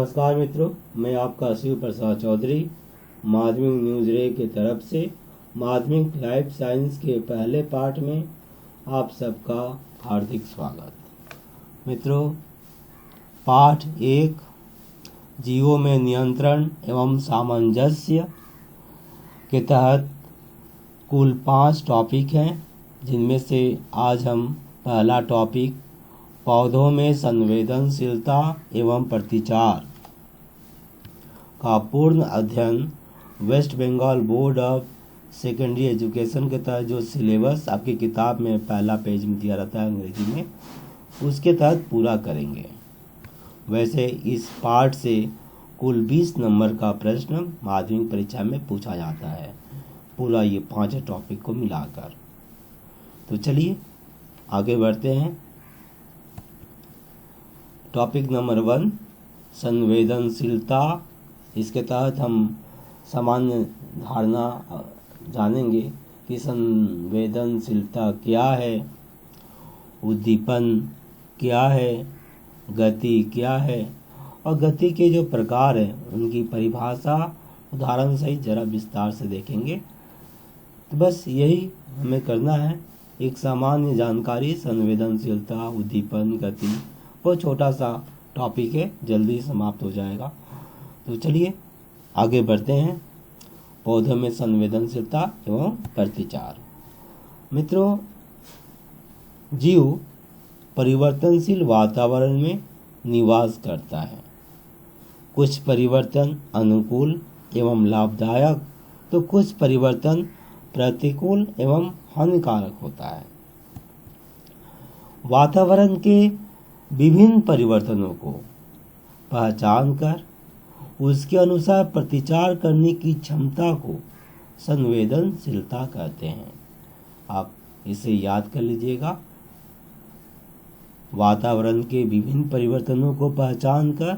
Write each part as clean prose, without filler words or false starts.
नमस्कार मित्रों, मैं आपका शिव प्रसाद चौधरी माध्यमिक न्यूज रे की तरफ से माध्यमिक लाइफ साइंस के पहले पाठ में आप सबका हार्दिक स्वागत। मित्रों, पाठ 1 जीवों में नियंत्रण एवं सामंजस्य के तहत कुल 5 टॉपिक हैं, जिनमें से आज हम पहला टॉपिक पौधों में संवेदनशीलता एवं प्रतिचार का पूर्ण अध्ययन West Bengal board of secondary education के तहत जो सिलेबस आपकी किताब में पहला पेज में दिया रहता है अंग्रेजी में, उसके तहत पूरा करेंगे। वैसे इस पाठ से कुल 20 नंबर का प्रश्न माध्यमिक परीक्षा में पूछा जाता है, पूरा ये 5 टॉपिक को मिलाकर। तो चलिए आगे बढ़ते हैं। टॉपिक नंबर 1 संवेदनशीलता। इसके तहत हम सामान्य धारणा जानेंगे कि संवेदनशीलता क्या है, उद्दीपन क्या है, गति क्या है और गति के जो प्रकार हैं उनकी परिभाषा उदाहरण सहित जरा विस्तार से देखेंगे। तो बस यही हमें करना है, एक सामान्य जानकारी संवेदनशीलता, उद्दीपन, गति, वो छोटा सा टॉपिक है, जल्दी समाप्त हो जाएगा। तो चलिए आगे बढ़ते हैं। पौधों में संवेदनशीलता एवं प्रतिचार। मित्रों, जीव परिवर्तनशील वातावरण में निवास करता है। कुछ परिवर्तन अनुकूल एवं लाभदायक तो कुछ परिवर्तन प्रतिकूल एवं हानिकारक होता है। वातावरण के विभिन्न परिवर्तनों को पहचान कर उसके अनुसार प्रतिचार करने की क्षमता को संवेदनशीलता कहते हैं। आप इसे याद कर लीजिएगा। वातावरण के विभिन्न परिवर्तनों को पहचान कर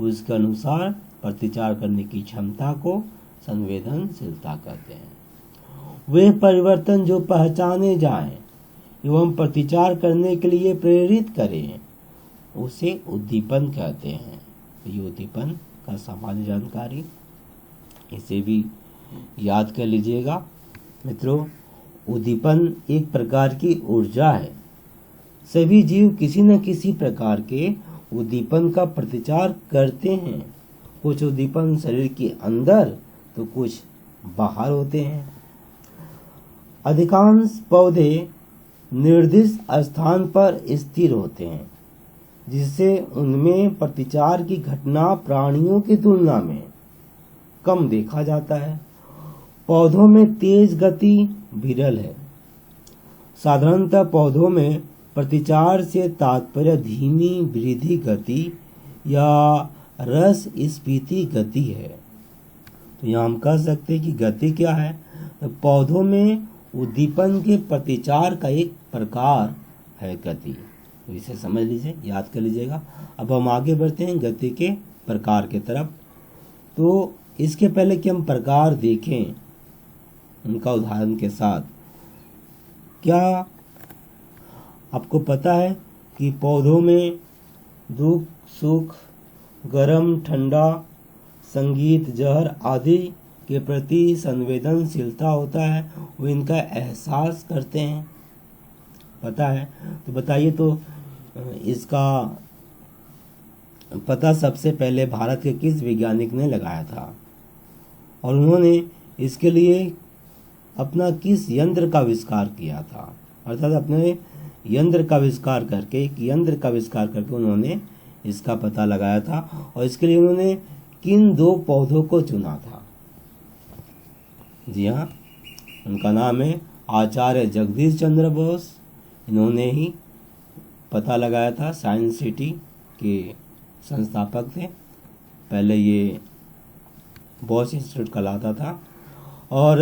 उसके अनुसार प्रतिचार करने की क्षमता को संवेदनशीलता कहते हैं। वे परिवर्तन जो पहचाने जाएं एवं प्रतिचार करने के लिए प्रेरित करें उसे उद्दीपन कहते हैं। ये उद्दीपन का सामान्य जानकारी, इसे भी याद कर लीजिएगा। मित्रों, उद्दीपन एक प्रकार की ऊर्जा है। सभी जीव किसी न किसी प्रकार के उद्दीपन का प्रतिचार करते हैं। कुछ उद्दीपन शरीर के अंदर तो कुछ बाहर होते हैं। अधिकांश पौधे निर्दिष्ट स्थान पर स्थिर होते हैं, जिससे उनमें प्रतिचार की घटना प्राणियों की तुलना में कम देखा जाता है। पौधों में तेज गति विरल है। साधारणतः पौधों में प्रतिचार से तात्पर्य धीमी वृद्धि गति या रस स्फीति गति है। तो यहाँ हम कह सकते हैं कि गति क्या है, तो पौधों में उद्दीपन के प्रतिचार का एक प्रकार है गति। तो इसे समझ लीजिए, याद कर लीजिएगा। अब हम आगे बढ़ते हैं गति के प्रकार के तरफ। तो इसके पहले कि हम प्रकार देखें उनका उदाहरण के साथ, क्या आपको पता है कि पौधों में दुख, सुख, गरम, ठंडा, संगीत, जहर आदि के प्रति संवेदनशीलता होता है, वो इनका एहसास करते हैं, पता है? तो बताइए, तो इसका पता सबसे पहले भारत के किस वैज्ञानिक ने लगाया था और उन्होंने इसके लिए अपना किस यंत्र का आविष्कार किया था? अर्थात अपने यंत्र का आविष्कार करके, एक यंत्र का आविष्कार करके उन्होंने इसका पता लगाया था। और इसके लिए उन्होंने किन 2 पौधों को चुना था? जी हाँ, उनका नाम है आचार्य जगदीश चंद्र बोस। इन्होंने ही पता लगाया था, साइंस सिटी के संस्थापक थे। पहले ये बोस इंस्टीट्यूट कहलाता था। और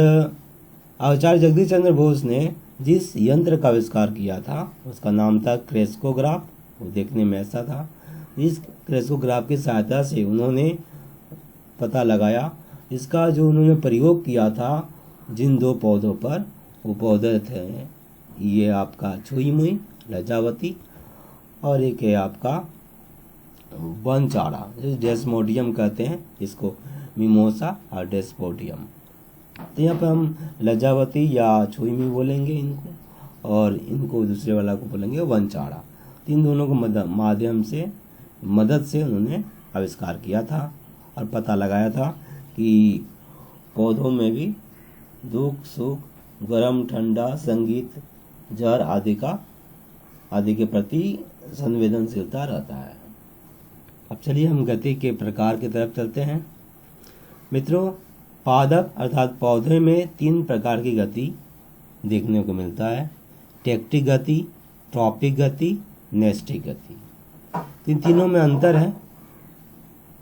आचार्य जगदीश चंद्र बोस ने जिस यंत्र का आविष्कार किया था उसका नाम था क्रेस्कोग्राफ। वो देखने में ऐसा था। इस क्रेस्कोग्राफ की सहायता से उन्होंने पता लगाया। इसका जो उन्होंने प्रयोग किया था जिन 2 पौधों पर, वो पौधे थे ये आपका छुई मुई, लज्जावती, और एक है आपका वन चारा, डेस्मोडियम कहते हैं इसको, मिमोसा और डेस्पोडियम। तो यहाँ पर हम लज्जावती या छुईमी बोलेंगे इनको, और इनको दूसरे वाला को बोलेंगे वन चारा। इन दोनों को मदद से उन्होंने आविष्कार किया था और पता लगाया था कि पौधों में भी दुख सुख, गरम ठंडा, संगीत, जहर आदि के प्रति संवेदनशीलता रहता है। अब चलिए हम गति के प्रकार की तरफ चलते हैं। मित्रों, पादप अर्थात पौधे में 3 प्रकार की गति देखने को मिलता है, टेक्टिक गति, ट्रॉपिक गति, नेस्टिक गति। इन तीनों में अंतर है,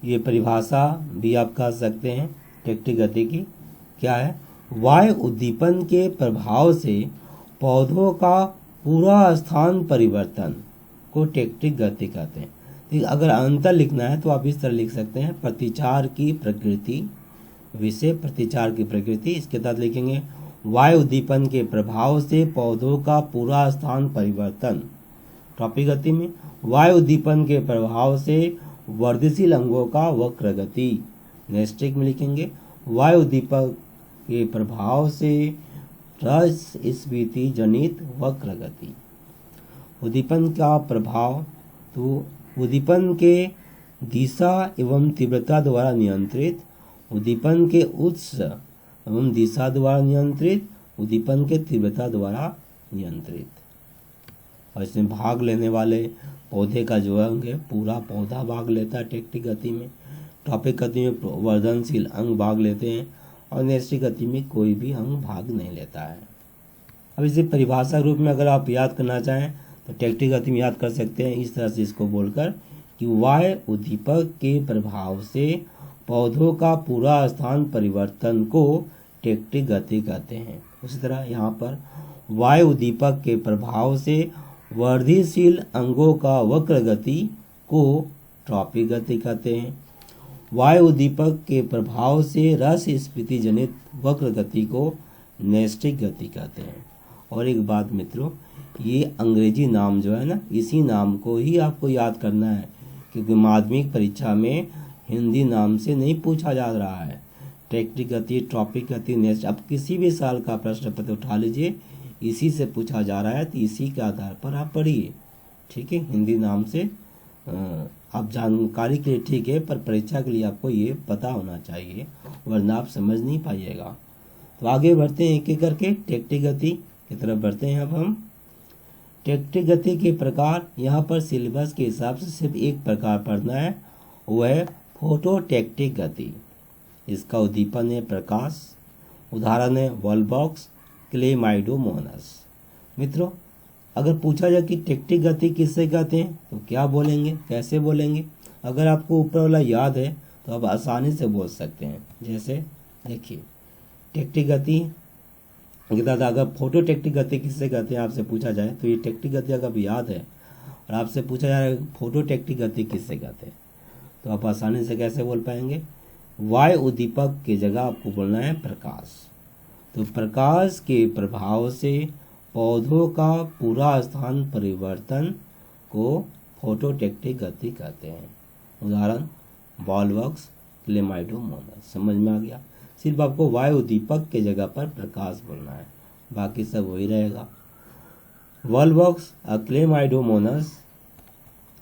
ये परिभाषा भी आप कह सकते हैं टेक्टिक गति की। क्या है? वायु उद्दीपन के प्रभाव से पौधों का पूरा स्थान परिवर्तन को टेक्टिक गति कहते हैं। ठीक, अगर अंतर लिखना है तो आप इस तरह लिख सकते हैं, प्रतिचार की प्रकृति, विषय प्रतिचार की प्रकृति। इसके तहत लिखेंगे वायु उद्दीपन के प्रभाव से पौधों का पूरा स्थान परिवर्तन। ट्रॉपिक गति में वायु उद्दीपन के प्रभाव से वर्धशील अंगों का वक्र गति। नेस्टिक में लिखेंगे वायु उद्दीपक के प्रभाव से रस स्फीति जनित वक्र गति। उद्दीपन का प्रभाव तो उद्दीपन के दिशा एवं तीव्रता द्वारा नियंत्रित, उद्दीपन के उत्स एवं दिशा द्वारा नियंत्रित, उद्दीपन के तीव्रता द्वारा नियंत्रित। और इसमें भाग लेने वाले पौधे का जो अंग है, पूरा पौधा भाग लेता है टेक्टिक गति में। ट्रॉपिक गति में वर्धनशील अंग भाग लेते हैं और नेस्टिक गति में कोई भी अंग भाग नहीं लेता है। अब इसे परिभाषा रूप में अगर आप याद करना चाहें तो टेक्टिक गति में याद कर सकते हैं इस तरह से इसको बोलकर कि वायु उद्दीपक के प्रभाव से पौधों का पूरा स्थान परिवर्तन को टेक्टिक गति कहते हैं। उसी तरह यहाँ पर वायु उद्दीपक के प्रभाव से वर्धशील अंगों का वक्र गति को ट्रॉपिक गति कहते हैं। वायु उद्दीपक के प्रभाव से रस स्फीति जनित वक्र गति को नेस्टिक गति कहते हैं। और एक बात मित्रों, ये अंग्रेजी नाम जो है ना, इसी नाम को ही आपको याद करना है, क्योंकि माध्यमिक परीक्षा में हिंदी नाम से नहीं पूछा जा रहा है। टेक्टिक गति, ट्रॉपिक गति, नेस्ट, अब किसी भी साल का प्रश्न पत्र उठा लीजिए, इसी से पूछा जा रहा है, तो इसी के आधार पर आप पढ़िए। ठीक है, हिंदी नाम से आप जानकारी के लिए ठीक है, पर परीक्षा के लिए आपको ये पता होना चाहिए, वरना आप समझ नहीं पाइएगा। तो आगे बढ़ते हैं एक एक करके, टेक्टिक गति की तरफ बढ़ते हैं। अब हम टेक्टिक गति के प्रकार, यहाँ पर सिलेबस के हिसाब से सिर्फ एक प्रकार पढ़ना है, वो है फोटोटेक्टिक गति। इसका उद्दीपन है प्रकाश। उदाहरण है वॉलबॉक्स, क्लेमाइडोमोनास। मित्रों, अगर पूछा जाए कि टेक्टिक गति किससे कहते हैं तो क्या बोलेंगे, कैसे बोलेंगे? अगर आपको ऊपर वाला याद है तो आप आसानी से बोल सकते हैं। जैसे देखिए, टेक्टिक गति अगर फोटोटेक्टिक गति किससे कहते हैं आपसे पूछा जाए तो ये टेक्टिक गति अगर याद है और आपसे पूछा जा रहा है फोटोटेक्टिक गति किससे कहते हैं तो आप आसानी से कैसे बोल पाएंगे? वायु उद्दीपक की जगह आपको बोलना है प्रकाश। तो प्रकाश के प्रभाव से पौधों का पूरा स्थान परिवर्तन को फोटोटेक्टिक गति कहते हैं। उदाहरण वॉलबॉक्स, क्लेमाइडोमोनास। समझ में आ गया? सिर्फ आपको वायु उद्दीपक के जगह पर प्रकाश बोलना है, बाकी सब वही रहेगा। वॉलबॉक्स और क्लेमाइडोमोनास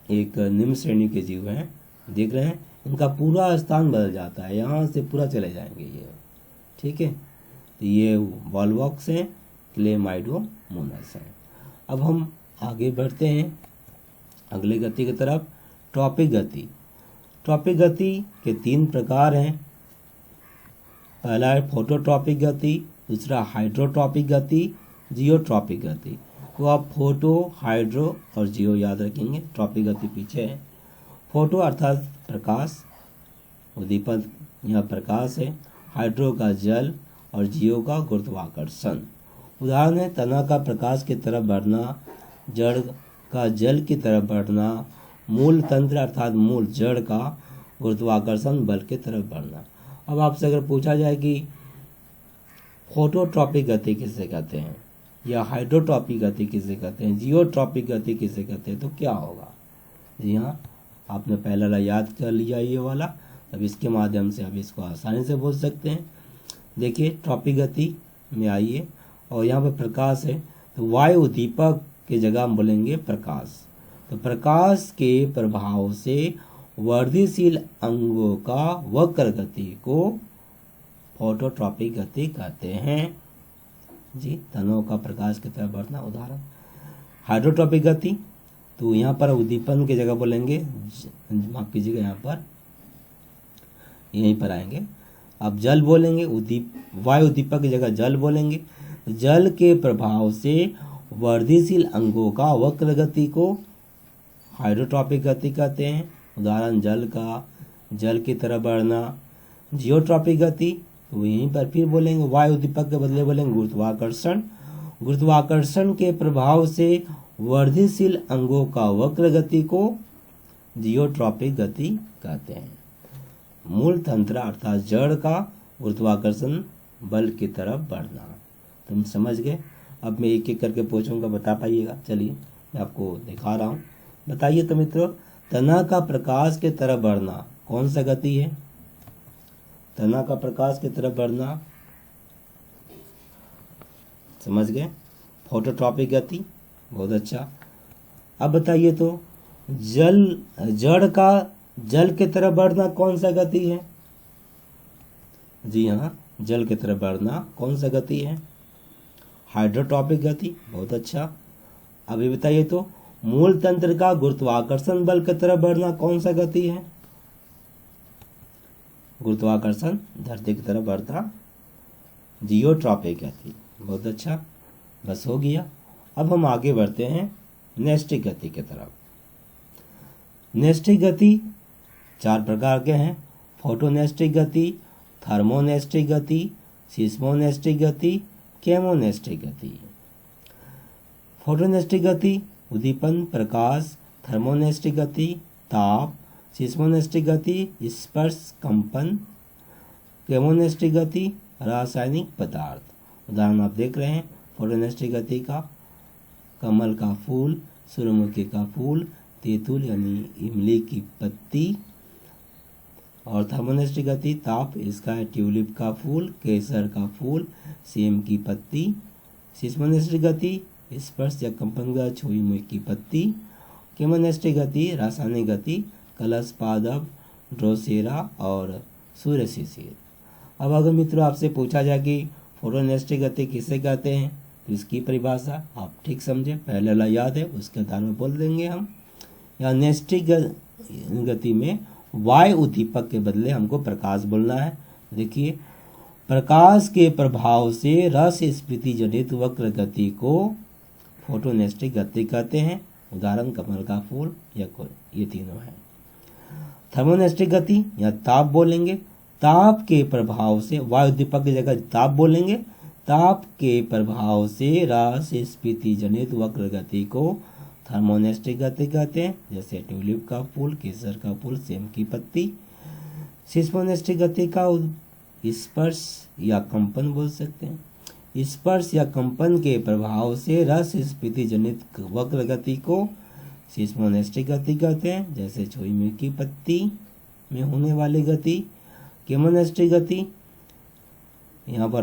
एक निम्न श्रेणी के जीव हैं, देख रहे हैं, इनका पूरा स्थान बदल जाता है, यहाँ से पूरा चले जाएंगे ये। ठीक है, तो ये वॉलबॉक्स हैं, क्लेमाइडोमोनास हैं। अब हम आगे बढ़ते हैं अगले गति की तरफ, ट्रॉपिक गति। ट्रॉपिक गति के 3 प्रकार हैं। पहला है फोटोट्रॉपिक गति, दूसरा हाइड्रोट्रॉपिक गति, जियोट्रॉपिक गति। तो आप फोटो, हाइड्रो और जियो याद रखेंगे, ट्रॉपिक गति पीछे है। फोटो अर्थात प्रकाश, उद्दीपक यहाँ प्रकाश है। हाइड्रो का जल और जियो का गुरुत्वाकर्षण। उदाहरण है तना का प्रकाश की तरफ बढ़ना, जड़ का जल की तरफ बढ़ना, मूल तंत्र अर्थात मूल जड़ का गुरुत्वाकर्षण बल की तरफ बढ़ना। अब आपसे अगर पूछा जाए कि फोटोट्रॉपिक गति किसे कहते हैं या हाइड्रोट्रॉपिक गति किसे कहते हैं, जियोट्रॉपिक गति किसे कहते हैं, तो क्या होगा? जी हाँ, आपने पहला वाला याद कर लिया ये वाला, अब इसके माध्यम से आप इसको आसानी से बोल सकते हैं। देखिए ट्रॉपिक गति में आइए और यहाँ पर प्रकाश है, तो वायु उद्दीपक की जगह हम बोलेंगे प्रकाश। तो प्रकाश के प्रभाव से वर्धिशील अंगों का वक्र गति को फोटोट्रॉपिक गति कहते हैं जी। तनों का प्रकाश की तरफ बढ़ना। उदाहरण हाइड्रोट्रॉपिक गति, तो यहाँ पर उद्दीपन की जगह बोलेंगे, माफ कीजिएगा यहाँ पर यहीं पर आएंगे। अब जल बोलेंगे, वायु उद्दीपक की जगह जल बोलेंगे। जल के प्रभाव से वर्धिशील अंगों का वक्र गति को हाइड्रोट्रॉपिक गति कहते हैं। उदाहरण जल की तरफ बढ़ना। जियोट्रॉपिक गति, तो यहीं पर फिर बोलेंगे, वायु उद्दीपक के बदले बोलेंगे गुरुत्वाकर्षण। गुरुत्वाकर्षण के प्रभाव से वर्धिशील अंगों का वक्र गति को जियोट्रॉपिक गति कहते हैं। मूल तंत्र अर्थात जड़ का गुरुत्वाकर्षण बल की तरफ बढ़ना। तुम समझ गए। अब मैं एक एक करके पूछूंगा, बता पाइएगा। चलिए मैं आपको दिखा रहा हूँ, बताइए तो मित्रों। तना का प्रकाश की तरफ बढ़ना कौन सा गति है? तना का प्रकाश की तरफ बढ़ना, समझ गए, फोटोट्रॉपिक गति। बहुत अच्छा। अब बताइए तो जड़ का जल की तरफ बढ़ना कौन सा गति है? जी हाँ, जल की तरफ बढ़ना कौन सा गति है? हाइड्रोट्रॉपिक गति। बहुत अच्छा। अभी बताइए तो मूल तंत्र का गुरुत्वाकर्षण बल की तरफ बढ़ना कौन सा गति है? गुरुत्वाकर्षण धरती की तरफ बढ़ता जियोट्रॉपिक गति। बहुत अच्छा, बस हो गया। अब हम आगे बढ़ते हैं नैष्ठिक गति की तरफ। नैष्ठिक गति 4 प्रकार के हैं। फोटोनैष्ठिक गति, थर्मोनैष्ठिक गति, सिस्मोनैष्ठिक गति, केमोनैष्ठिक गति। फोटोनैष्ठिक गति उद्दीपन प्रकाश, थर्मोनैष्ठिक गति ताप, सिस्मोनैष्ठिक गति स्पर्श कंपन, केमोनैष्ठिक गति रासायनिक पदार्थ। उदाहरण आप देख रहे हैं फोटोनैष्ठिक गति का कमल का फूल, सूर्यमुखी का फूल, तेंतुल यानी इमली की पत्ती। और थर्मोनैष्ठिक गति ताप, इसका है ट्यूलिप का फूल, केसर का फूल, सेम की पत्ती। सिस्मोनैष्ठिक गति स्पर्श या कंपन का छुई मुई की पत्ती। केमोनैष्ठिक गति रासायनिक गति कलश पादप, ड्रोसेरा और सूर्य शिशिर। अब अगर मित्रों आपसे पूछा जाए कि फोटोनैष्ठिक गति किसे कहते हैं, तो इसकी परिभाषा आप ठीक समझे, पहले वाला याद है, उसके आधार में बोल देंगे हम। या नैष्ठिक गति में वायु उद्दीपक के बदले हमको प्रकाश बोलना है। देखिए प्रकाश के प्रभाव से रस स्फीति जनित वक्र गति को फोटोनैष्ठिक गति कहते हैं। उदाहरण कमल का फूल या ये तीनों है। थर्मोनैष्ठिक गति या ताप बोलेंगे। ताप के प्रभाव से वायु उद्दीपक की जगह ताप बोलेंगे। ताप के प्रभाव से रस स्फीति जनित वक्र गति को थर्मोनैष्ठिक गति कहते हैं, जैसे ट्यूलिप का फूल, केसर का फूल, सेम की पत्ती। सिस्मोनैष्ठिक गति का स्पर्श या कंपन बोल सकते हैं। स्पर्श या कंपन के प्रभाव से रस स्फीति जनित वक्र गति को सिस्मोनैष्ठिक गति कहते हैं, जैसे छुई मुई की पत्ती में होने वाली गति। केमोनैष्ठिक गति यहाँ पर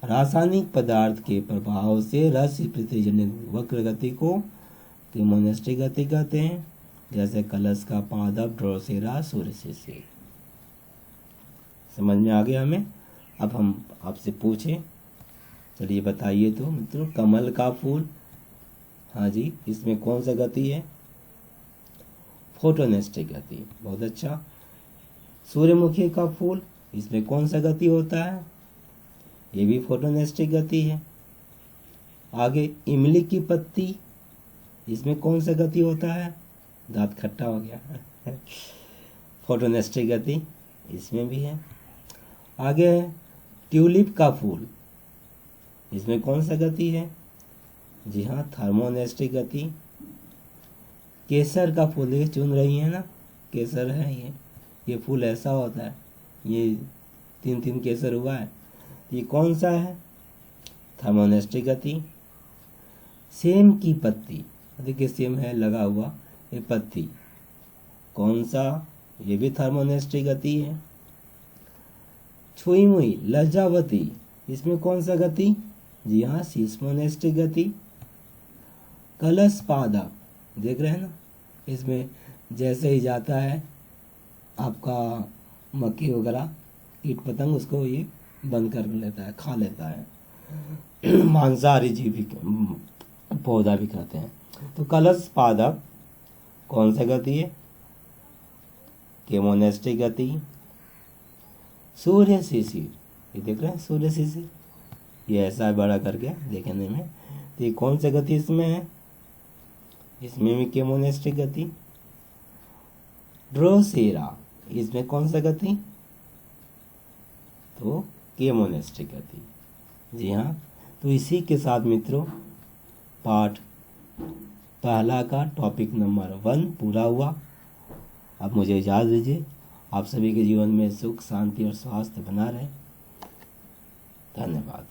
रासायनिक पदार्थ के प्रभाव से रस स्फीति जनित वक्र गति को केमोनैष्ठिक गति कहते हैं, जैसे कलश का पादप, ड्रोसेरा, सूर्य शिशिर। समझ में आ गया हमें। अब हम आपसे पूछें, चलिए बताइए तो मित्रों, कमल का फूल, हाँ जी, इसमें कौन सा गति है? फोटोनैष्ठिक गति। बहुत अच्छा। सूर्यमुखी का फूल, इसमें कौन सा गति होता है? ये भी फोटोनैष्ठिक गति है। आगे इमली की पत्ती, इसमें कौन सा गति होता है? दांत खट्टा हो गया फोटोनैष्ठिक गति इसमें भी है। आगे है ट्यूलिप का फूल, इसमें कौन सा गति है? जी हाँ, थर्मोनैष्ठिक गति। केसर का फूल ये चुन रही है ना, केसर है ये फूल ऐसा होता है, ये 3 केसर हुआ है, ये कौन सा है? थर्मोनैष्ठिक गति। सेम की पत्ती, देखिए सेम है लगा हुआ, ये पत्ती, कौन सा? ये भी थर्मोनेस्ट्री गति है। छुई मुई लज्जावती, इसमें कौन सा गति? जी हाँ, सीस्मोनेस्ट्री गति। कलश पादप, देख रहे हैं ना, इसमें जैसे ही जाता है आपका मक्खी वगैरह कीट पतंग, उसको ये बंद कर लेता है, खा लेता है। मांसाहारी जीव भी, पौधा भी कहते हैं। तो कलश पादप कौन सा गति है? केमोनेस्ट्री गति। सूर्य शिशिर, ये देख रहे हैं सूर्य शिशिर, ये ऐसा है बड़ा करके देखने में, तो ये कौन सा गति इसमें है? इसमें भी केमोनेस्ट्री गति। ड्रोसेरा, इसमें कौन सा गति? तो केमोनेस्ट्री गति। जी हाँ, तो इसी के साथ मित्रों पाठ पहला का टॉपिक नंबर 1 पूरा हुआ। अब मुझे इजाज़त दीजिए। आप सभी के जीवन में सुख, शांति और स्वास्थ्य बना रहे। धन्यवाद।